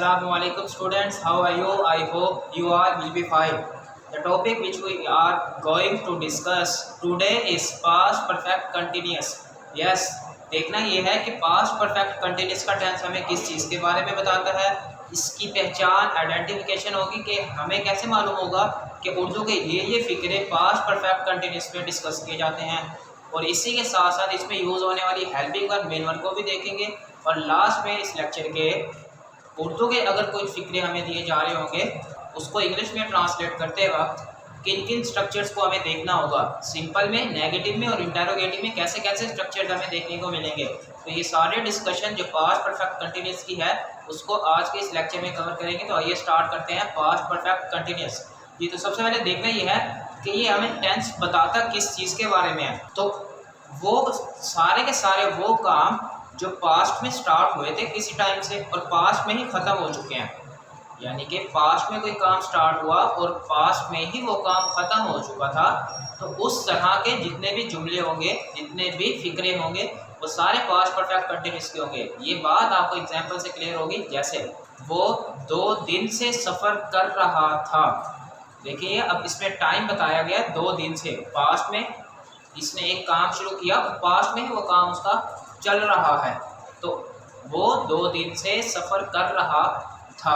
Assalamualaikum students, how are you? I hope you all will be fine. The topic which we are going to discuss today is past perfect continuous. Yes, देखना ये है कि past perfect continuous का tense हमें किस चीज़ के बारे में बताता है, इसकी पहचान आइडेंटिफिकेशन होगी कि हमें कैसे मालूम होगा कि उर्दू के ये फिक्रे past perfect continuous में डिस्कस किए जाते हैं। और इसी के साथ साथ इसमें यूज़ होने वाली हेल्पिंग वर्ब मेन वर्ब को भी देखेंगे। और लास्ट में इस लेक्चर के उर्दू के अगर कोई फिक्रे हमें दिए जा रहे होंगे उसको इंग्लिश में ट्रांसलेट करते वक्त किन किन स्ट्रक्चर्स को हमें देखना होगा, सिंपल में, नेगेटिव में और इंटरोगेटिव में कैसे कैसे स्ट्रक्चर्स हमें देखने को मिलेंगे। तो ये सारे डिस्कशन जो पास्ट परफेक्ट कंटिन्यूस की है उसको आज के इस लेक्चर में कवर करेंगे। तो आइए स्टार्ट करते हैं पास्ट परफेक्ट कंटिन्यूस। जी, तो सबसे पहले देखना ये है कि ये हमें टेंस बताता किस चीज़ के बारे में है। तो वो सारे के सारे वो काम जो पास्ट में स्टार्ट हुए थे किसी टाइम से और पास्ट में ही ख़त्म हो चुके हैं, यानी कि पास्ट में कोई काम स्टार्ट हुआ और पास्ट में ही वो काम ख़त्म हो चुका था, तो उस तरह के जितने भी जुमले होंगे, जितने भी फिक्रे होंगे, वो सारे पास्ट परफेक्ट कंटिन्यूस के होंगे। ये बात आपको एग्जांपल से क्लियर होगी। जैसे वो 2 दिन से सफ़र कर रहा था, देखिए अब इसमें टाइम बताया गया 2 दिन से, पास्ट में इसने एक काम शुरू किया और पास्ट में ही वो काम उसका चल रहा है। तो वो 2 दिन से सफ़र कर रहा था,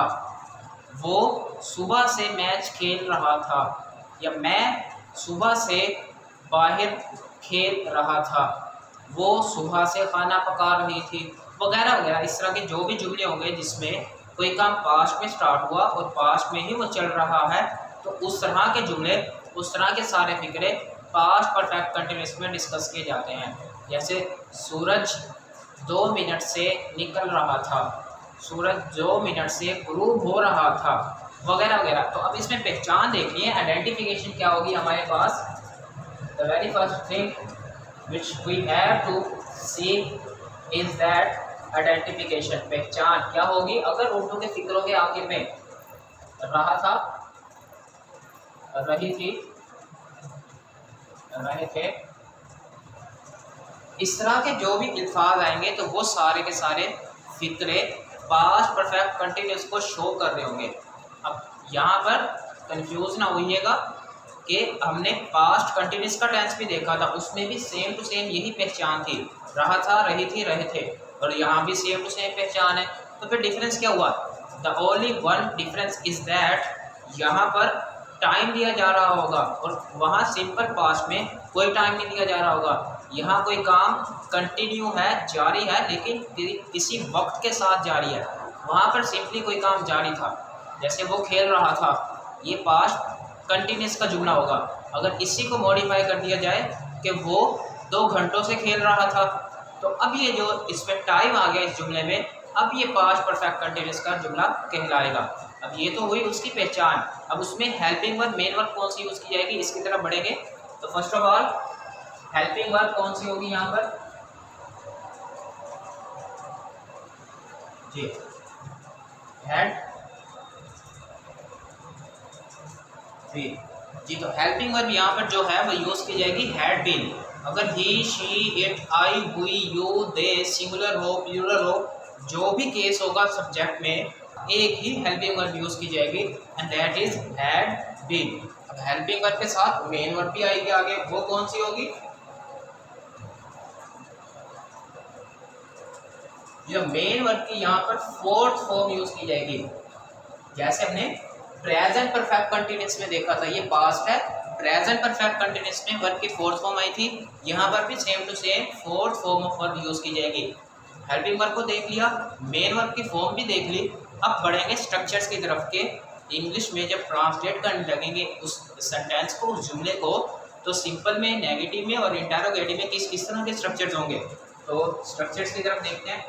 वो सुबह से मैच खेल रहा था, या मैं सुबह से बाहर खेल रहा था, वो सुबह से खाना पका रही थी, वगैरह वगैरह। इस तरह के जो भी जुमले होंगे जिसमें कोई काम पास्ट में स्टार्ट हुआ और पास्ट में ही वो चल रहा है, तो उस तरह के जुमले, उस तरह के सारे फिक्रे पास्ट परफेक्ट कंटिन्यूस में डिस्कस किए जाते हैं। जैसे सूरज 2 मिनट से निकल रहा था, सूरज 2 मिनट से गुरूब हो रहा था, वगैरह वगैरह। तो अब इसमें पहचान देखनी है, आइडेंटिफिकेशन क्या होगी हमारे पास। The very first thing which we have to see is that identification. पहचान क्या होगी अगर उर्दू के फिक्रों के आखिर में रहा था, रही थी, रहे थे, इस तरह के जो भी अल्फाज आएंगे तो वो सारे के सारे फिक्रे पास्ट परफेक्ट कंटिन्यूस को शो कर रहे होंगे। अब यहाँ पर कंफ्यूज ना होइएगा कि हमने पास्ट कंटिन्यूस का टेंस भी देखा था, उसमें भी सेम टू सेम यही पहचान थी, रहा था, रही थी, रहे थे, और यहाँ भी सेम टू सेम पहचान है। तो फिर डिफरेंस क्या हुआ? The only one difference is that यहाँ पर टाइम दिया जा रहा होगा और वहाँ सिंपल पास्ट में कोई टाइम नहीं दिया जा रहा होगा। यहाँ कोई काम कंटिन्यू है, जारी है, लेकिन किसी वक्त के साथ जारी है। वहाँ पर सिंपली कोई काम जारी था, जैसे वो खेल रहा था, ये पास्ट कंटिन्यूस का जुमला होगा। अगर इसी को मॉडिफाई कर दिया जाए कि वो 2 घंटों से खेल रहा था, तो अब ये जो इसमें टाइम आ गया इस जुमले में, अब ये पास्ट परफेक्ट कंटिन्यूस का जुमला कहलाएगा। अब ये तो हुई उसकी पहचान। अब उसमें हेल्पिंग वर्ब मेन वर्ब कौन सी यूज़ की जाएगी, इसकी तरफ बढ़ेंगे। तो first of all helping verb कौन सी होगी यहाँ पर? जी, हैड बीन। जी, तो हेल्पिंग वर्ब यहाँ पर जो है वो यूज़ की जाएगी हैड बीन। अगर ही, शी, इट, आई, हुई, यू, दे, सिंगुलर हो, प्लूरल हो, जो भी केस होगा सब्जेक्ट में, एक ही हेल्पिंग वर्ब यूज़ की जाएगी and that is had been. अब हेल्पिंग वर्ब के साथ मेन वर्ब भी आएगी आगे, वो कौन सी होगी? जो मेन वर्ब की यहाँ पर फोर्थ फॉर्म यूज़ की जाएगी। जैसे हमने प्रेजेंट परफेक्ट कंटिन्यूस में देखा था, ये पास्ट है, प्रेजेंट परफेक्ट कंटिन्यूस में वर्ब की फोर्थ फॉर्म आई थी, यहाँ पर भी same to same fourth form of verb use की जाएगी। हेल्पिंग वर्ब को देख लिया, मेन वर्ब की फॉर्म भी देख ली। अब बढ़ेंगे स्ट्रक्चर्स की तरफ के। इंग्लिश में जब ट्रांसलेट करने लगेंगे उस सेंटेंस को, उस जुमले को, तो सिंपल में, नेगेटिव में और इंटरोगेटिव में किस किस तरह के स्ट्रक्चर्स होंगे। तो स्ट्रक्चर्स की तरफ देखते हैं।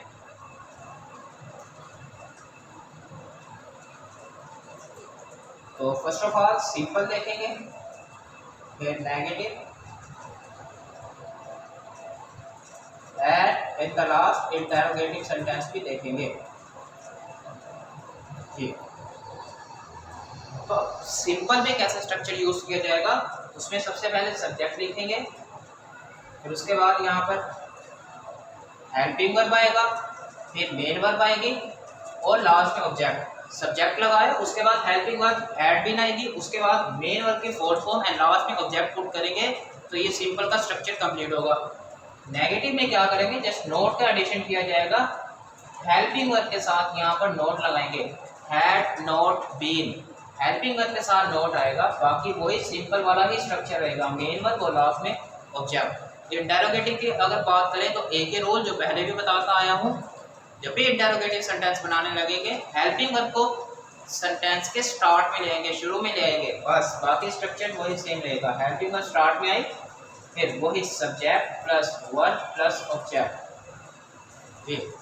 तो फर्स्ट ऑफ ऑल सिंपल देखेंगे, फिर negative, and at the last interrogative sentence भी देखेंगे। ठीक, तो सिंपल में कैसे स्ट्रक्चर यूज किया जाएगा, उसमें सबसे पहले सब्जेक्ट लिखेंगे, फिर उसके बाद यहाँ पर हेल्पिंग वर्ब आएगा, फिर मेन वर्ब आएगी, और लास्ट में ऑब्जेक्ट सब्जेक्ट लगाए, उसके बाद हेल्पिंग वर्ब हैड बीन आएगी, उसके बाद मेन वर्ब के फोर्थ फॉर्म एंड लास्ट में ऑब्जेक्ट पुट करेंगे, तो ये सिंपल का स्ट्रक्चर कंप्लीट होगा। नेगेटिव में क्या करेंगे, जस्ट नोट का एडिशन किया जाएगा, हेल्पिंग वर्ब के साथ यहाँ पर नोट लगाएंगे, had not been, helping verb के साथ नोट आएगा, बाकी वही सिंपल वाला ही स्ट्रक्चर रहेगा, मेन वर्ब और लास्ट में ऑब्जेक्ट। इंटरोगेटिव की अगर बात करें तो एक ही रोल जो पहले भी बताता आया हूँ, जब भी इंटरोगेटिव सेंटेंस बनाने लगेंगे हेल्पिंग वर्ब को सेंटेंस के स्टार्ट में लेंगे, शुरू में ले आएंगे, बस बाकी स्ट्रक्चर वही सेम रहेगा। हेल्पिंग वर्ब स्टार्ट में आई, फिर वही subject plus verb plus object.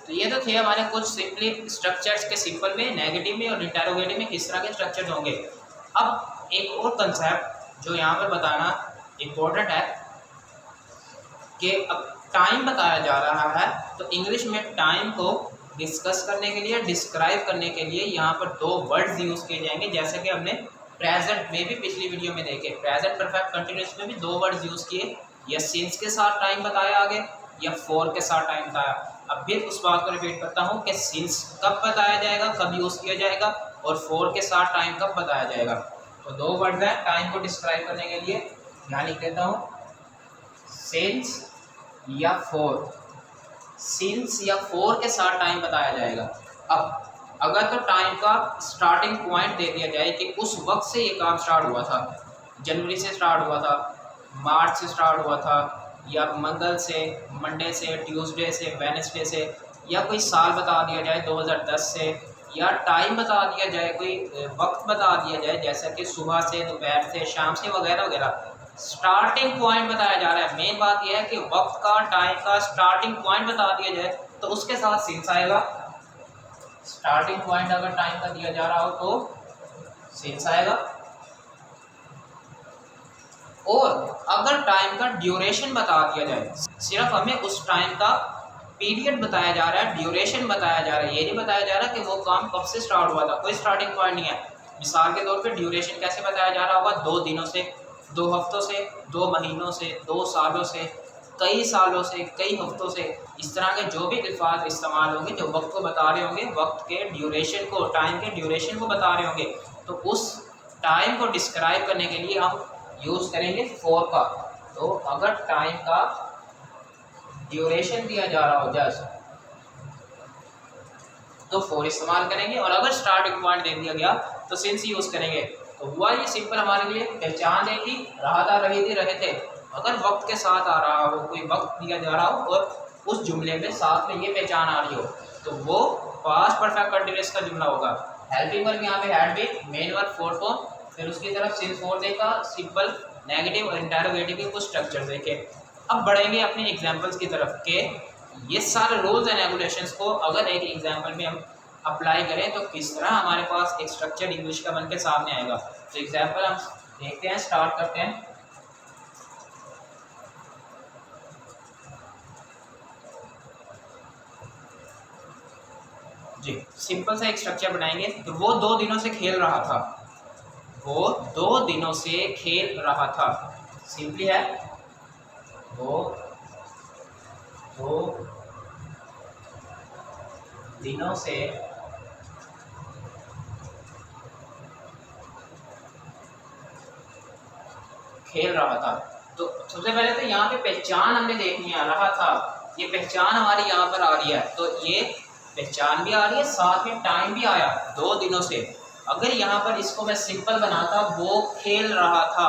तो ये तो थे हमारे कुछ सिंपली स्ट्रक्चर्स के सिंपल में, नेगेटिव में और इंटरोगेटिव में किस तरह के स्ट्रक्चर्स होंगे। अब एक और कंसेप्ट जो यहाँ पर बताना इम्पोर्टेंट है कि अब टाइम बताया जा रहा है, तो इंग्लिश में टाइम को डिस्कस करने के लिए, डिस्क्राइब करने के लिए यहाँ पर दो वर्ड्स यूज़ किए जाएंगे, जैसे कि हमने प्रेजेंट में भी पिछली वीडियो में देखे, प्रेजेंट परफेक्ट कंटिन्यूअस में भी दो वर्ड्स यूज़ किए, या सिंस के साथ टाइम बताया आगे या फॉर के साथ टाइम बताया। अब भी उस बात को रिपीट करता हूँ कि सिंस कब बताया जाएगा, कब यूज़ किया जाएगा, और फॉर के साथ टाइम कब बताया जाएगा। तो दो वर्ड्स हैं टाइम को डिस्क्राइब करने के लिए, यहाँ लिख देता हूँ, सिंस या फोर, सिंस या फोर के साथ टाइम बताया जाएगा। अब अगर तो टाइम का स्टार्टिंग पॉइंट दे दिया जाए कि उस वक्त से ये काम स्टार्ट हुआ था, जनवरी से स्टार्ट हुआ था, मार्च से स्टार्ट हुआ था, या मंगल से, मंडे से, ट्यूसडे से, वेडनेसडे से, या कोई साल बता दिया जाए 2010 से, या टाइम बता दिया जाए, कोई वक्त बता दिया जाए जैसा कि सुबह से, दोपहर से, शाम से वगैरह वगैरह, स्टार्टिंग पॉइंट बताया जा रहा है। मेन बात यह है कि वक्त का, टाइम का स्टार्टिंग पॉइंट बता दिया जाए तो उसके साथ सिंस आएगा। स्टार्टिंग पॉइंट अगर टाइम का दिया जा रहा हो तो सिंस आएगा, और अगर टाइम का ड्यूरेशन बता दिया जाए, सिर्फ हमें उस टाइम का पीरियड बताया जा रहा है, ड्यूरेशन बताया जा रहा है, ये नहीं बताया जा रहा कि वो काम कब से स्टार्ट हुआ था, कोई स्टार्टिंग पॉइंट नहीं है। मिसाल के तौर पे ड्यूरेशन कैसे बताया जा रहा होगा, 2 दिनों से, 2 हफ्तों से, 2 महीनों से, 2 सालों से, कई सालों से, कई हफ्तों से, इस तरह के जो भी अल्फाज इस्तेमाल होंगे जो वक्त को बता रहे होंगे, वक्त के ड्यूरेशन को, टाइम के ड्यूरेशन को बता रहे होंगे, तो उस टाइम को डिस्क्राइब करने के लिए हम यूज़ करेंगे फॉर का। तो अगर टाइम का ड्यूरेशन दिया जा रहा हो जस्ट, तो फॉर इस्तेमाल करेंगे, और अगर स्टार्टिंग पॉइंट दे दिया गया तो सिंस यूज़ करेंगे। तो हुआ ये सिंपल हमारे लिए, पहचान देखी, रहा था, रही थी, रहे थे, अगर वक्त के साथ आ रहा हो, कोई वक्त दिया जा रहा हो और उस जुमले में साथ में ये पहचान आ रही हो, तो वो पास्ट परफेक्ट कंटीन्यूअस का जुमला होगा। हेल्पिंग वर्ब यहाँ पे had been, main verb four form, फिर उसकी तरफ सिंस फोर देखा, सिंपल, नेगेटिव और इंटरोगेटिव के कुछ स्ट्रक्चर देखे। अब बढ़ेंगे अपने एग्जाम्पल्स की तरफ के ये सारे रूल्स एंड रेगुलेशंस को अगर एक एग्जाम्पल में हम अप्लाई करें तो किस तरह हमारे पास एक स्ट्रक्चर इंग्लिश का बन के सामने आएगा। तो एग्जाम्पल हम देखते हैं, स्टार्ट करते हैं। जी, सिंपल सा एक स्ट्रक्चर बनाएंगे। तो वो 2 दिनों से खेल रहा था, वो 2 दिनों से खेल रहा था, सिंपली है, वो 2 दिनों से खेल रहा था। तो सबसे पहले तो यहाँ पे पहचान हमने देखनी है, रहा था, ये पहचान हमारी यहाँ पर आ रही है, तो ये पहचान भी आ रही है, साथ में टाइम भी आया 2 दिनों से। अगर यहाँ पर इसको मैं सिंपल बनाता, वो खेल रहा था,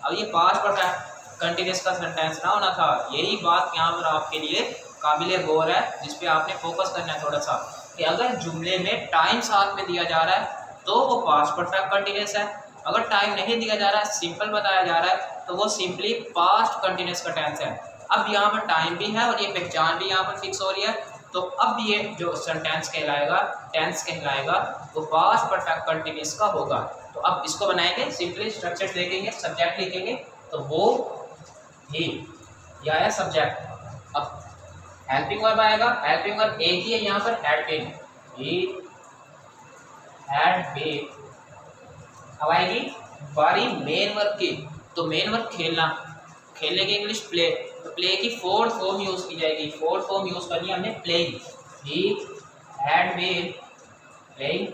अब ये पास्ट परफेक्ट कंटिन्यूअस का सेंटेंस ना होना था। यही बात यहाँ पर आपके लिए काबिल गौर है, जिसपे आपने फोकस करना है थोड़ा सा, कि अगर जुमले में टाइम साथ में दिया जा रहा है तो वो पास्ट परफेक्ट कंटिन्यूअस है, अगर टाइम नहीं दिया जा रहा है, सिंपल बताया जा रहा है, तो वो सिंपली पास्ट कंटिन्यूअस का टेंस है। अब यहाँ पर टाइम भी है और ये पहचान भी यहाँ पर फिक्स हो रही है, तो अब ये जो सेंटेंस कहलाएगा, टेंस कहलाएगा, वो पास्ट परफेक्ट कंटिन्यूअस का होगा। तो अब इसको बनाएंगे, सिंपली स्ट्रक्चर देखेंगे, सब्जेक्ट लिखेंगे, तो वो ही, यह है सब्जेक्ट। अब हेल्पिंग वर्ब आएगा, हेल्पिंग वर्ब एक ही है यहाँ पर, had been, he had been. अब आएगी बारी मेन वर्ब की, तो मेन वर्ब खेलना, खेलने की इंग्लिश प्ले, तो प्ले की फोर्थ फॉर्म यूज की जाएगी, फोर्थ फॉर्म यूज करनी है हमने, playing. He had been playing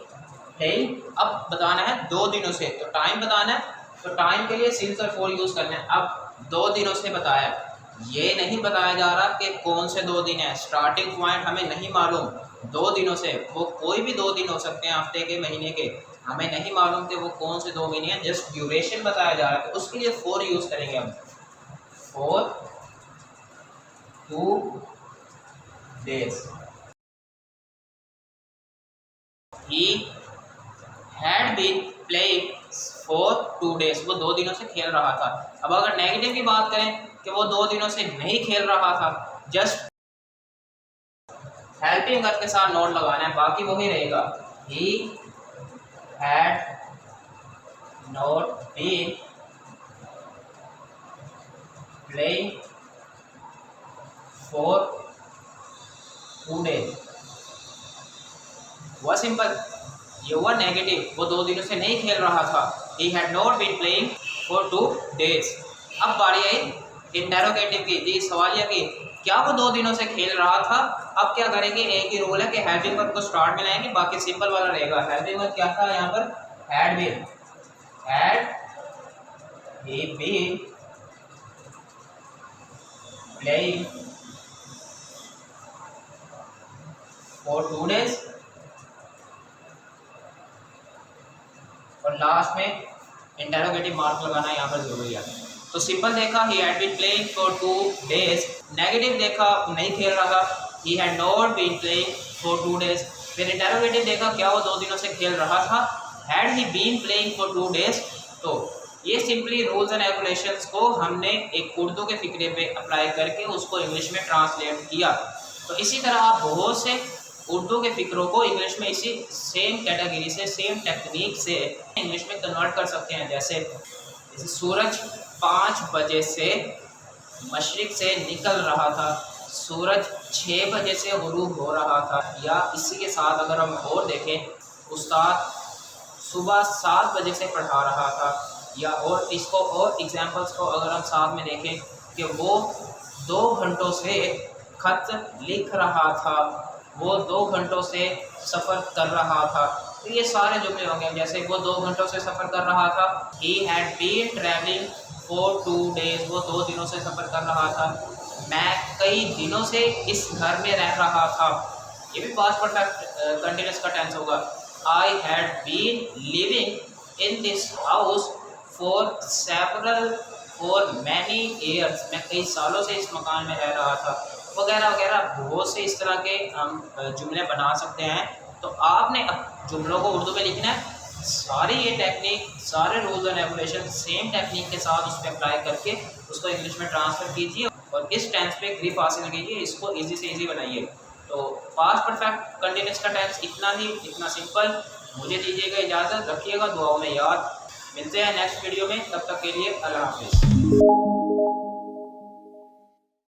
playing. अब बताना है 2 दिनों से, तो टाइम बताना है, तो टाइम के लिए सिंस और फॉर यूज़ करना है। अब 2 दिनों से बताया, ये नहीं बताया जा रहा कि कौन से 2 दिन है, स्टार्टिंग पॉइंट हमें नहीं मालूम। 2 दिनों से, वो कोई भी 2 दिन हो सकते हैं, हफ्ते के, महीने के, हमें नहीं मालूम कि वो कौन से 2 महीने हैं, जस्ट ड्यूरेशन बताया जा रहा है, तो उसके लिए फॉर यूज़ करेंगे हम। For 2 days he had been playing for 2 days, वो 2 दिनों से खेल रहा था। अब अगर नेगेटिव की बात करें कि वो 2 दिनों से नहीं खेल रहा था, जस्ट हेल्पिंग वर्ब के साथ नोट लगाना है, बाकी वही रहेगा। he had not been playing for 2 days, हुआ सिंपल। ये हुआ नेगेटिव, वो 2 दिनों से नहीं खेल रहा था। he had not been playing for 2 days। अब बारी आई इंटेरोगेटिव की, जी सवालिया की, क्या वो 2 दिनों से खेल रहा था। अब क्या करेंगे, एक ही रूल है कि हैविंग वर्ब को स्टार्ट में लाएंगे, बाकी सिंपल वाला रहेगा। हैविंग वर्ब क्या था यहाँ पर, had been, had he been playing for 2 days, और लास्ट में इंटेरोगेटिव मार्क लगाना यहाँ पर जरूरी है। तो सिंपल देखा he had been playing for 2 days, negative देखा नहीं खेल रहा, he had not been playing for 2 days। फिर इंटेरोगेटिव देखा, क्या वो 2 दिनों से खेल रहा था, had he been playing for 2 days। तो ये सिंपली रूल्स एंड रेगुलेशंस को हमने एक उर्दू के फिक्रे पे अप्लाई करके उसको इंग्लिश में ट्रांसलेट किया। तो इसी तरह आप बहुत से उर्दू के फिक्रों को इंग्लिश में इसी सेम कैटेगरी से, सेम टेक्निक से इंग्लिश में कन्वर्ट कर सकते हैं। जैसे सूरज 5 बजे से मशरिक से निकल रहा था, सूरज 6 बजे से गुरूब हो रहा था। या इसी के साथ अगर हम और देखें, उस्ताद सुबह 7 बजे से पढ़ा रहा था। या और इसको और एग्जांपल्स को अगर हम साथ में देखें कि वो 2 घंटों से खत लिख रहा था, वो 2 घंटों से सफ़र कर रहा था। तो ये सारे जुमले होंगे। जैसे वो 2 घंटों से सफ़र कर रहा था, he had been traveling for 2 days, वो 2 दिनों से सफ़र कर रहा था। मैं कई दिनों से इस घर में रह रहा था, ये भी पास्ट परफेक्ट कंटिन्यूअस का टेंस होगा। I had been living in this house for many years, मैं कई सालों से इस मकान में रह रहा था, वगैरह वगैरह। बहुत से इस तरह के हम जुमले बना सकते हैं। तो आपने अब जुमलों को उर्दू में लिखना है, सारी ये टेक्निक, सारे rules and regulation same technique के साथ उस पर अप्लाई करके उसको इंग्लिश में ट्रांसफर कीजिए और इस टेंस पे ग्रिप हासिल कीजिए, इसको ईजी से ईजी बनाइए। तो पास्ट परफेक्ट कंटिन्यूअस का टेंस इतना ही, इतना सिंपल। मुझे दीजिएगा इजाज़त, रखिएगा दुआओं में याद। मिलते हैं नेक्स्ट वीडियो में, तब तक के लिए अल्लाह हाफिज़।